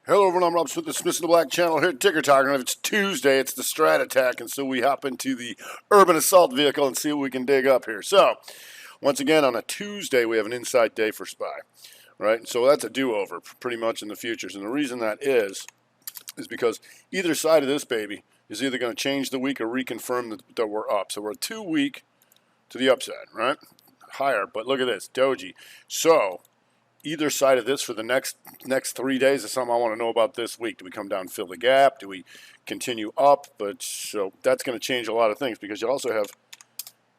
Hello everyone, I'm Rob Smith, the Smith in the Black channel here at Ticker Talk, and if it's Tuesday, it's the Strat attack, and so we hop into the urban assault vehicle and see what we can dig up here. So, once again, on a Tuesday, we have an inside day for SPY, right? And so that's a do-over, pretty much in the futures, and the reason that is because either side of this baby is either going to change the week or reconfirm that we're up. So we're a 2 week to the upside, right? Higher, but look at this, doji. So, either side of this for the next 3 days is something I want to know about this week. Do we come down, fill the gap? Do we continue up? But so that's going to change a lot of things because you also have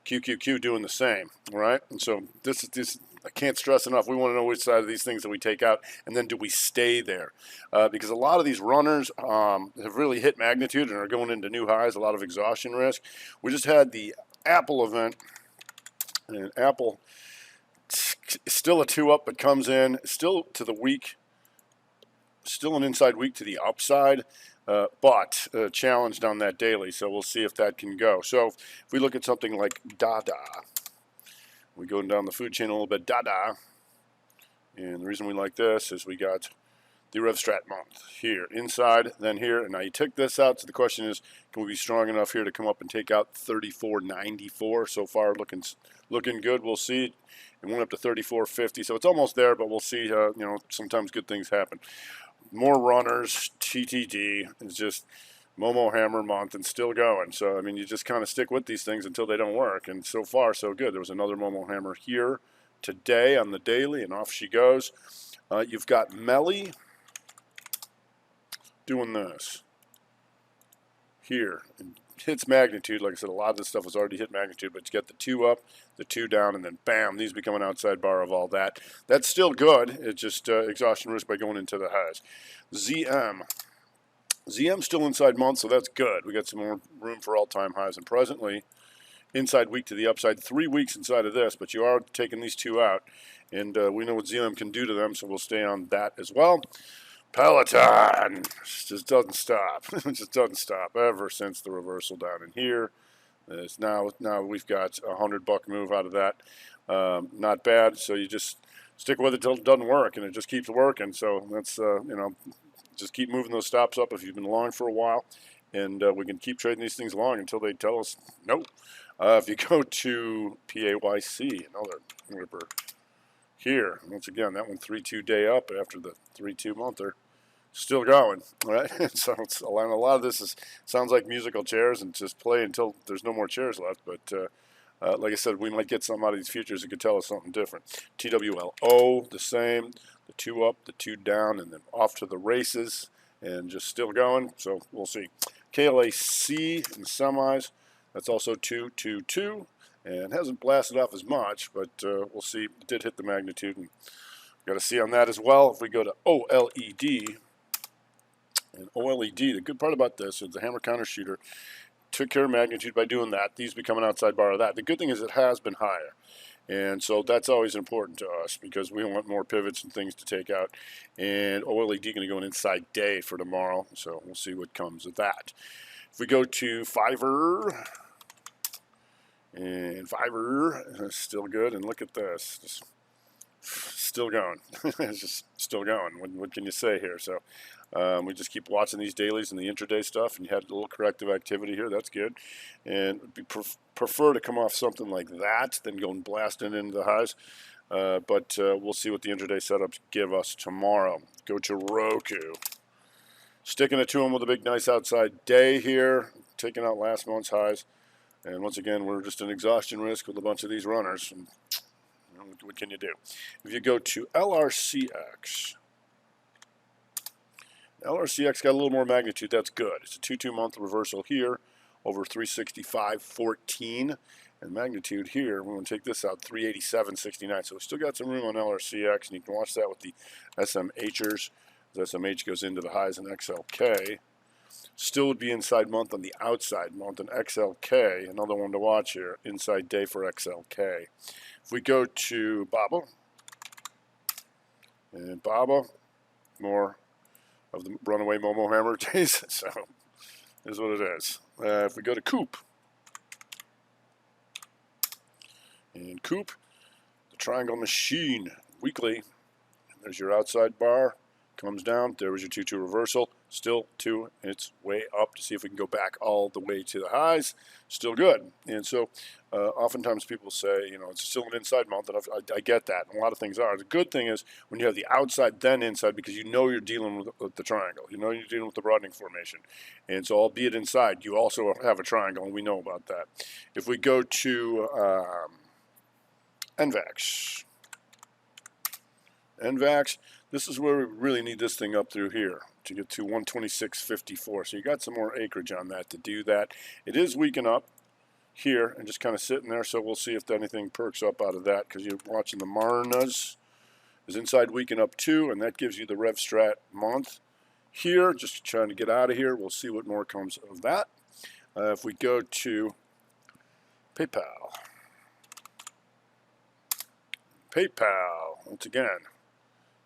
QQQ doing the same, right? And so this I can't stress enough. We want to know which side of these things that we take out, and then do we stay there? Because a lot of these runners have really hit magnitude and are going into new highs. A lot of exhaustion risk. We just had the Apple event, and Apple still a 2 up, but comes in still to the week, still an inside week to the upside, but challenged on that daily. So we'll see if that can go. So if we look at something like Dada, we go down the food chain a little bit, Dada, and the reason we like this is we got the Rev Strat month here, inside, then here, and now you took this out. So the question is, can we be strong enough here to come up and take out 34.94? So far, looking good. We'll see. It went up to 34.50, so it's almost there, but we'll see. Sometimes good things happen. More runners, TTD is just Momo Hammer month and still going. So, I mean, you just kind of stick with these things until they don't work, and so far, so good. There was another Momo Hammer here today on the daily, and off she goes. You've got Melly doing this here. It hits magnitude. Like I said, a lot of this stuff has already hit magnitude, but you get the 2 up, the 2 down, and then bam, these become an outside bar of all that. That's still good. It's just exhaustion risk by going into the highs. ZM still inside month, so that's good. We got some more room for all-time highs, and presently inside week to the upside, 3 weeks inside of this, but you are taking these 2 out, and we know what ZM can do to them, so we'll stay on that as well. Peloton just doesn't stop. It just doesn't stop ever since the reversal down in here. It's now we've got a $100 move out of that. Not bad. So you just stick with it till it doesn't work, and it just keeps working. So that's just keep moving those stops up if you've been long for a while, and we can keep trading these things long until they tell us no. If you go to PAYC, another ripper here, once again, that one 3-2 day up after the 3-2 monther. Still going, right? So a lot of this sounds like musical chairs and just play until there's no more chairs left. But like I said, we might get something out of these futures that could tell us something different. TWLO, the same, the 2 up, the 2 down, and then off to the races, and just still going. So we'll see. KLAC in the semis, that's also 2-2-2, and hasn't blasted off as much, but we'll see. It did hit the magnitude, and got to see on that as well. If we go to OLED. And OLED, the good part about this is the hammer counter shooter took care of magnitude by doing that. These become an outside bar of that. The good thing is it has been higher. And so that's always important to us because we want more pivots and things to take out. And OLED going to go an inside day for tomorrow. So we'll see what comes of that. If we go to Fiverr, and Fiverr is still good. And look at this. Just still going. It's just still going. What can you say here? So we just keep watching these dailies and the intraday stuff, and you had a little corrective activity here. That's good. And we prefer to come off something like that than going blasting into the highs. But we'll see what the intraday setups give us tomorrow. Go to Roku. Sticking it to them with a big, nice outside day here, taking out last month's highs. And once again, we're just an exhaustion risk with a bunch of these runners. And what can you do? If you go to LRCX, LRCX got a little more magnitude. That's good. It's a 2-2 month reversal here over 365.14. And magnitude here, we're going to take this out, 387.69. So we still got some room on LRCX, and you can watch that with the SMHers. As SMH goes into the highs in XLK. Still would be inside month on the outside month in XLK. Another one to watch here, inside day for XLK. If we go to Baba, and Baba, more of the runaway Momo Hammer days, so is what it is. If we go to Coop, and Coop, the triangle machine, weekly, there's your outside bar, comes down. There was your 2-2 reversal. Still 2. It's way up to see if we can go back all the way to the highs. Still good. And so oftentimes people say, you know, it's still an inside month, and I get that. And a lot of things are. The good thing is when you have the outside then inside, because you know you're dealing with the triangle. You know you're dealing with the broadening formation. And so albeit inside, you also have a triangle, and we know about that. If we go to NVAX. NVAX, this is where we really need this thing up through here to get to 126.54. So you got some more acreage on that to do that. It is weakening up here and just kind of sitting there, so we'll see if anything perks up out of that, because you're watching the Marnas is inside weaken up too, and that gives you the Rev Strat month here. Just trying to get out of here. We'll see what more comes of that. If we go to PayPal, once again,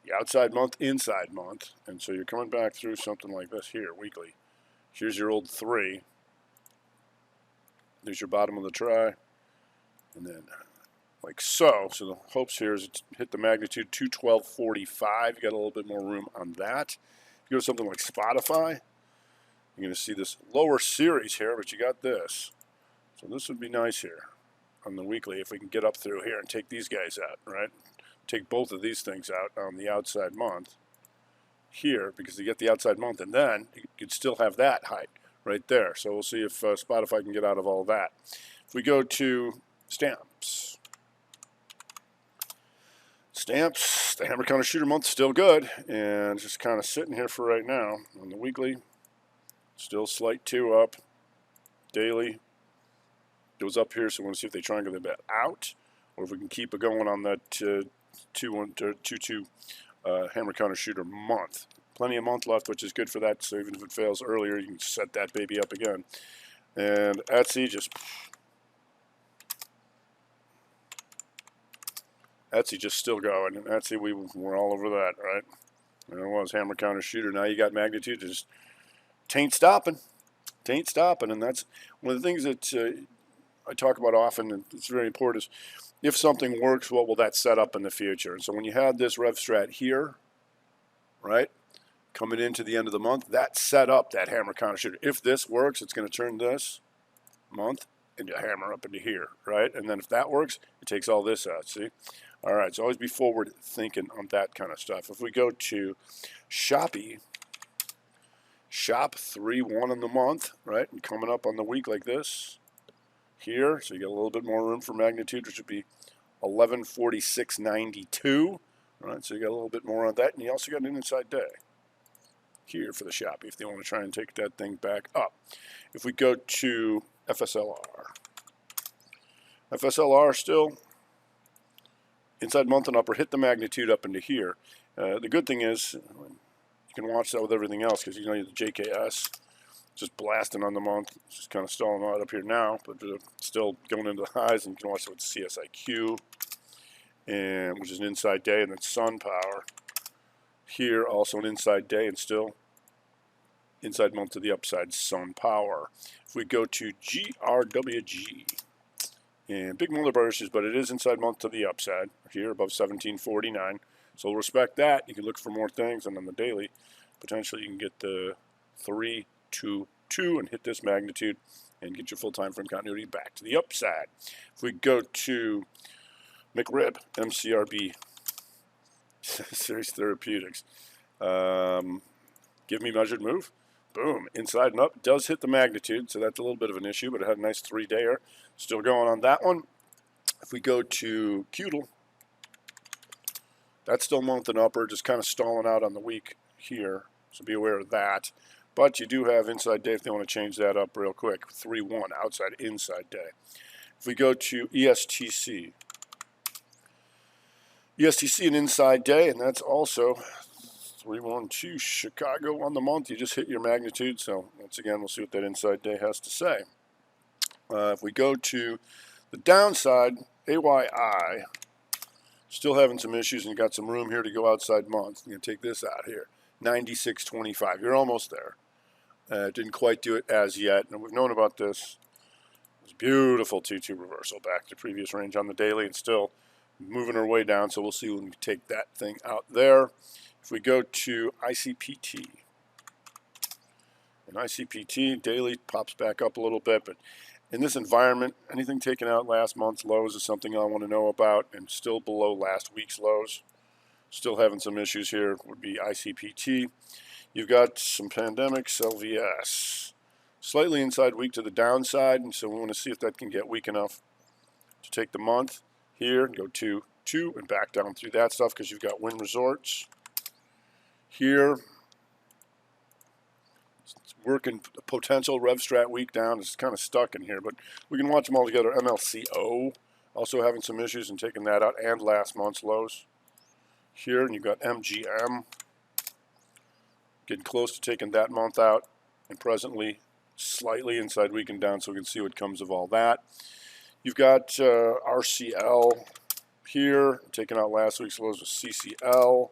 the outside month, inside month, and so you're coming back through something like this here, weekly. Here's your old 3. There's your bottom of the try, and then like so. So the hopes here is to hit the magnitude 212.45. You got a little bit more room on that. If you go to something like Spotify, you're going to see this lower series here, but you got this. So this would be nice here on the weekly if we can get up through here and take these guys out, right? Take both of these things out on the outside month here, because you get the outside month, and then you'd still have that height right there. So we'll see if Spotify can get out of all that. If we go to stamps, the hammer counter shooter month still good, and just kind of sitting here for right now. On the weekly, still slight 2 up. Daily goes up here, so we want to see if they triangulate that out, or if we can keep it going on that 2-2 hammer counter shooter month. Plenty of month left, which is good for that, so even if it fails earlier, you can set that baby up again. And Etsy just still going, and Etsy, we're all over that, right? There it was, hammer counter shooter. Now you got magnitude, just tain't stopping, and that's one of the things that I talk about often, and it's very important, is if something works, what will that set up in the future? And so when you had this Rev Strat here, right, coming into the end of the month, that set up that hammer counter shooter. If this works, it's going to turn this month into a hammer up into here, right? And then if that works, it takes all this out, see? All right, so always be forward thinking on that kind of stuff. If we go to Shopee, Shop 3-1 in the month, right, and coming up on the week like this here, so you get a little bit more room for magnitude, which would be 1146.92. All right, so you got a little bit more on that, and you also got an inside day here for the Shopee if they want to try and take that thing back up. If we go to FSLR still inside month and upper, hit the magnitude up into here. The good thing is you can watch that with everything else, because you know the JKS just blasting on the month. It's just kind of stalling out up here now, but still going into the highs, and you can watch it with CSIQ, and which is an inside day, and then Sun Power here, also an inside day, and still inside month to the upside, Sun Power. If we go to GRWG, and big multiplier issues, but it is inside month to the upside here above 1749. So we'll respect that. You can look for more things, and on the daily, potentially you can get the 3-2-2 and hit this magnitude and get your full time frame continuity back to the upside. If we go to McRib, MCRB, Series Therapeutics, give me measured move. Boom, inside and up, does hit the magnitude, so that's a little bit of an issue, but it had a nice 3-dayer. Still going on that one. If we go to Qdl, that's still month and upper, just kind of stalling out on the week here, so be aware of that. But you do have inside day if they want to change that up real quick. 3-1, outside, inside day. If we go to ESTC, an inside day, and that's also 3-1-2 Chicago on the month. You just hit your magnitude, so once again, we'll see what that inside day has to say. If we go to the downside, AYI, still having some issues, and you got some room here to go outside month. You're going to take this out here, 96.25. You're almost there. Didn't quite do it as yet, and we've known about this. It was beautiful 2-2 reversal back to previous range on the daily, and still moving our way down, so we'll see when we take that thing out there. If we go to ICPT, and ICPT daily pops back up a little bit, but in this environment, anything taken out last month's lows is something I want to know about, and still below last week's lows. Still having some issues here would be ICPT. You've got some pandemics, LVS. Slightly inside weak to the downside, and so we want to see if that can get weak enough to take the month here and go to 2 and back down through that stuff, because you've got Wynn Resorts here. It's working potential Rev Strat week down. It's kind of stuck in here, but we can watch them all together. MLCO also having some issues and taking that out, and last month's lows here. And you've got MGM getting close to taking that month out, and presently slightly inside week and down, so we can see what comes of all that. You've got RCL here, taking out last week's lows with CCL,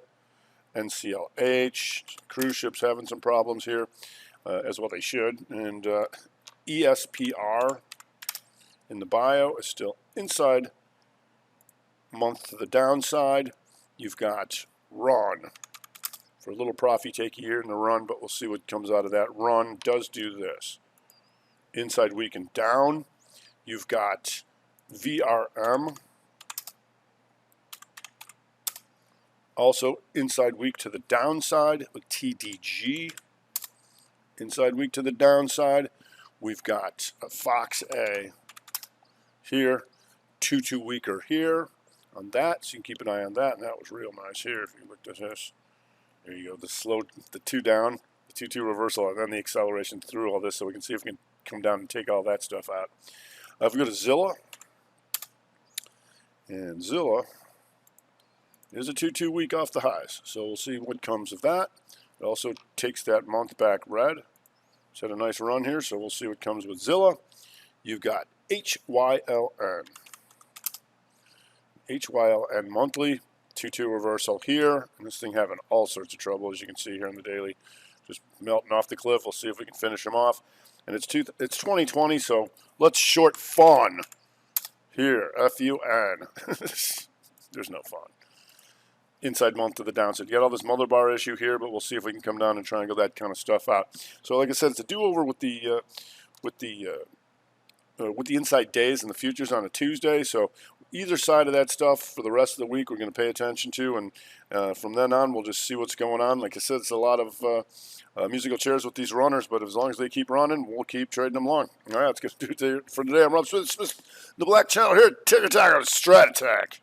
NCLH. Cruise ships having some problems here, as well they should. And ESPR in the bio is still inside month to the downside. You've got Run for a little profit take here in the run, but we'll see what comes out of that. Run does do this. Inside week and down. You've got VRM. Also inside week to the downside with TDG. Inside week to the downside. We've got Fox A here. 2 weaker here on that. So you can keep an eye on that. And that was real nice here if you looked at this. There you go, the 2 down, the 2-2 reversal, and then the acceleration through all this, so we can see if we can come down and take all that stuff out. If we go to Zilla, and Zilla is a 2-2 week off the highs, so we'll see what comes of that. It also takes that month back red. It's had a nice run here, so we'll see what comes with Zilla. You've got HYLN. HYLN monthly. 2-2 reversal here, and this thing having all sorts of trouble, as you can see here in the daily, just melting off the cliff. We'll see if we can finish them off. And it's 2020, so let's short fun here. FUN. There's no fun. Inside month to the downside. You got all this mother bar issue here, but we'll see if we can come down and triangle that kind of stuff out. So, like I said, it's a do-over with the inside days and the futures on a Tuesday. So either side of that stuff for the rest of the week we're going to pay attention to, and from then on we'll just see what's going on. Like I said, it's a lot of musical chairs with these runners, but as long as they keep running, we'll keep trading them long. All right, let's get to it for today. I'm Rob Smith, the Black Channel here at Ticker Tacker Strat Attack.